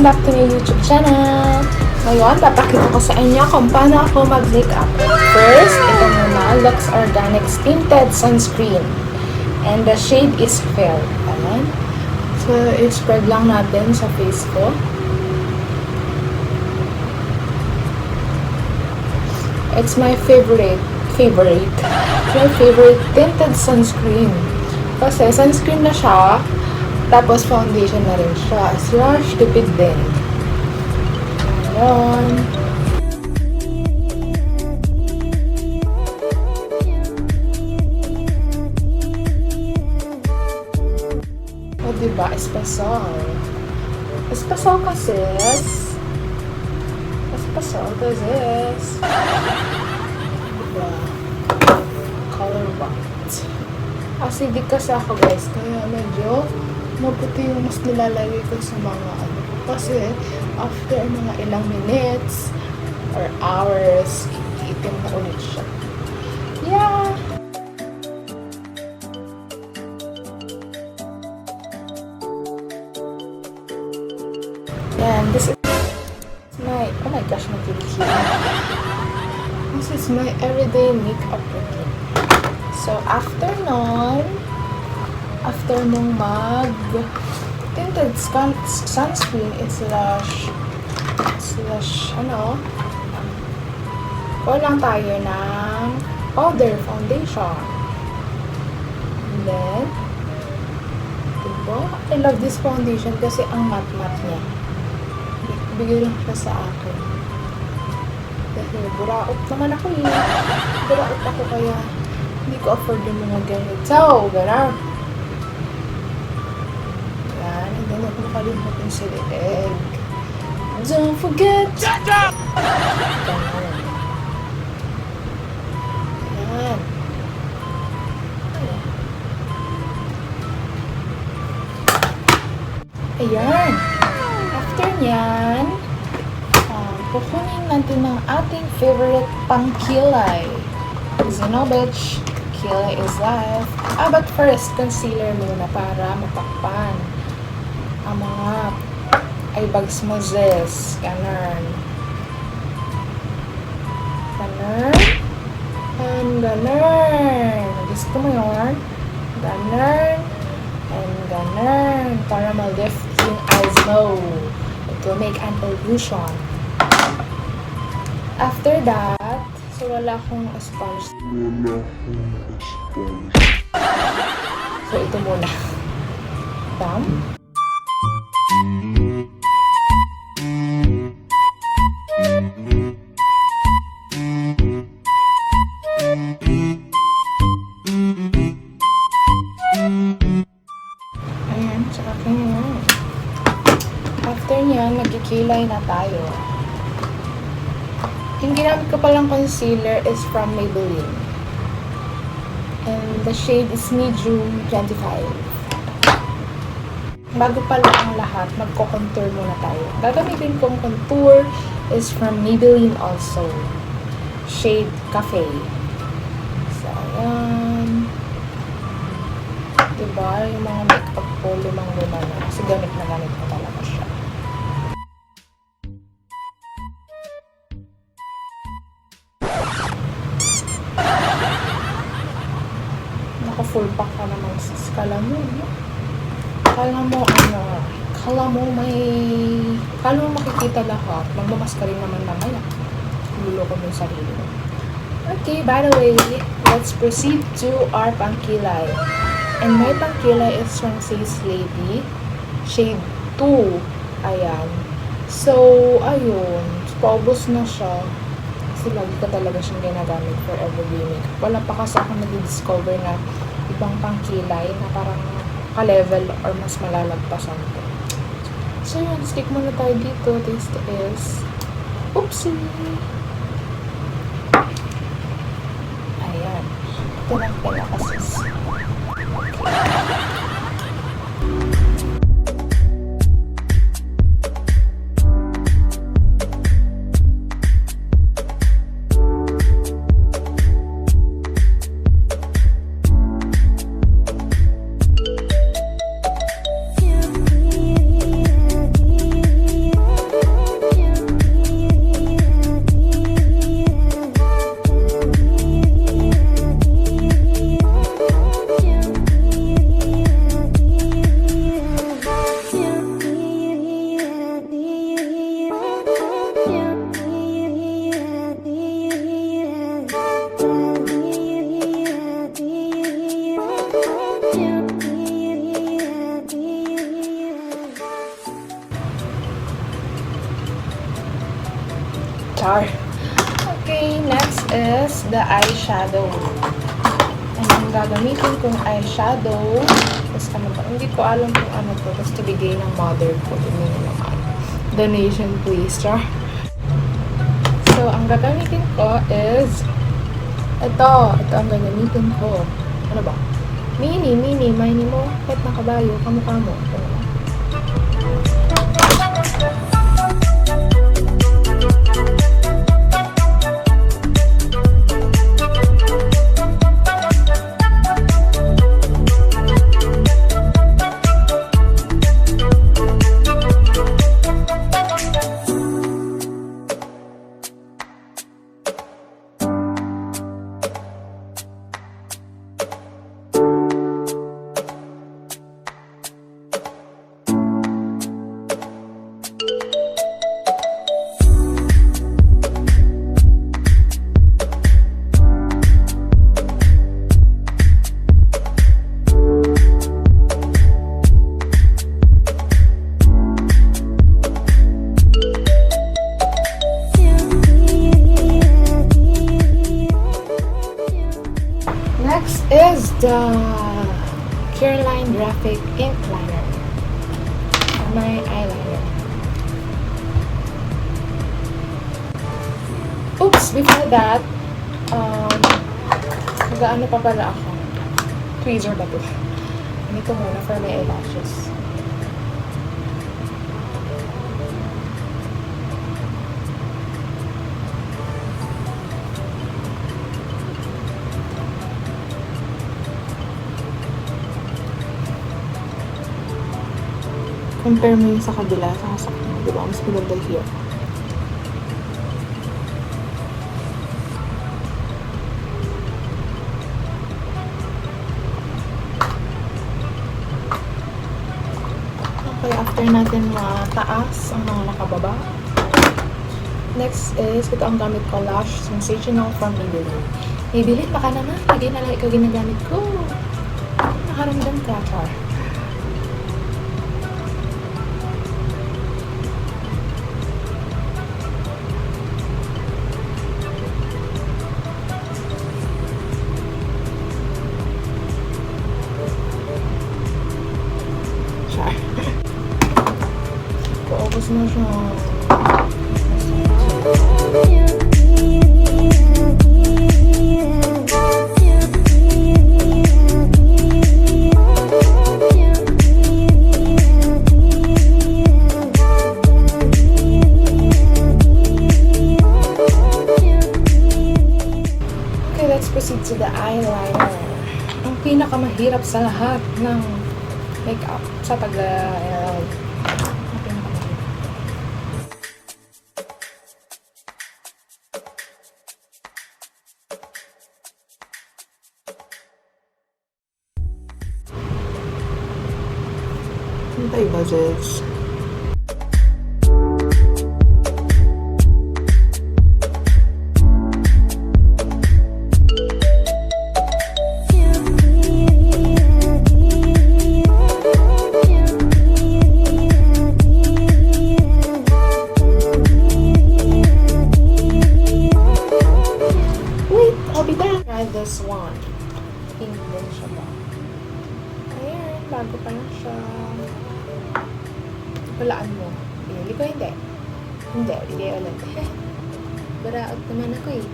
Welcome back to my YouTube channel! Ngayon, papakita ko sa inyo kung paano ako mag-makeup. First, ito muna, Luxe Organix Tinted Sunscreen. And the shade is fair. Ayan. So, i-spread lang natin sa face ko. It's my favorite. It's my favorite tinted sunscreen. Kasi sunscreen na siya, tapos foundation na rin siya. Slash tipid din. Ayan. O diba, espasol. Espasol kasi. Espasol kasi. Diba? Color white. Acidic kasi ako guys, kaya medyo maputi yung mas nilalagay ko sa mga ano. Kasi after mga ilang minutes or hours, iitim na ulit siya. Yeah! Yan, this is my, oh my gosh, magkikita. This is my everyday makeup routine. So, after mong mag-tinted sunscreen, it's slash, o lang tayo ng powder foundation. And then, diba? I love this foundation kasi ang matte niya. Bigay lang siya sa akin. Dahil buraot naman ako eh. Buraot ako kaya hindi ko afford yung mga ganito. Gano'n. Yan. And then, huwag nakalimutin sa leeg. Don't forget! Gano'n. Yan. Ayan. After nyan, kukunin natin ng ating favorite pangkilay. You know, bitch, kilay is life. But first, concealer muna para matakpan ang mga eyebags mo, sis. Ganun. Ganun. And ganun. Gusto mo yun? Ganun. And ganun. Para ma-lift yung eyes mo. It will make an illusion. After that, so wala akong sponge. So ito muna. Bam. Ayan, sa akin yan. After nyan, magkikilay na tayo. Yung ginamit ko palang concealer is from Maybelline. And the shade is medium 25. Bago pala ang lahat, magko-contour muna tayo. Gagamitin kong contour is from Maybelline also. Shade Caffeine. So, ayan. Diba? Yung mga makeup ko, limang-lima na. Kasi gamit na gamit ko talaga siya. Full pack ka naman sis. Kala mo makikita lahat. Magmamaska rin naman mamaya. Luloko mo yung sarili mo. Okay, by the way, let's proceed to our pangkilay. And my pangkilay is from Sace Lady. Shade 2. Ayan. So, ayun. Paubos na siya. Kasi lagi ko talaga siyang ginagamit for everyday makeup. Wala pa kasi ako nag-discover na ibang pangkilay na parang ka-level or mas malalagpasan ko. So yun, stick muna tayo dito. This is oopsie! Ayan. Ito lang pala kasi. eyeshadow. And ang gagamitin kong eyeshadow, tapos ano ba, hindi ko alam kung ano to, tapos bigay ng mother ko, hindi naman. Donation please, char. So, ang gagamitin ko is, ito ang gagamitin ko. Ano ba? Mini mo, pet na kabayo, kamukha mo. Is the Careline Graphic Ink Liner for my eyeliner. Oops! Before that, mag-ano pa pala ako. Tweezer ba ito? Ito muna for my eyelashes. Compare mo yung sa kabila, sa kanya, diba? Mas maganda here. Okay, after natin mataas ang mga nakababa. Next is, ito ang gamit ko, Lash Sensational from Maybelline. Maybelline, baka naman, hindi na lang ikaw ginagamit ko. Nakaramdam ka, char. Paubos na siya. Okay, let's proceed to the eyeliner. Ang pinakamahirap sa lahat ng makeup sa budgets. Wait, I'll be back. Try this one. Pink din siya ba? Ayan, bago pa lang siya. Walaan mo. Pinili ko hindi. Hindi, bigay ulit. Baraot naman ako eh.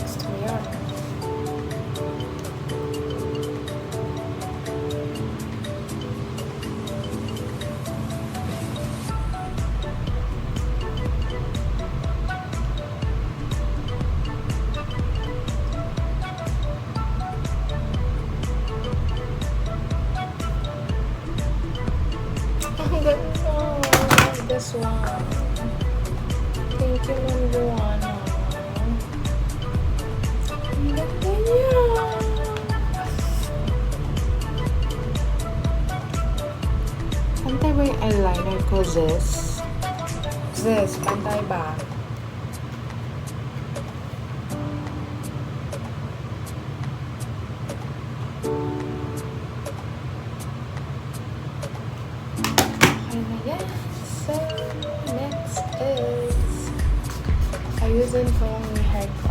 Gusto mo yan. This one. Thank you, number one. Ang ganda niya. Pantay ba yung eyeliner ko, Zis? Zis, pantay ba? Ayan. So, next is ayusin ko yung hair ko.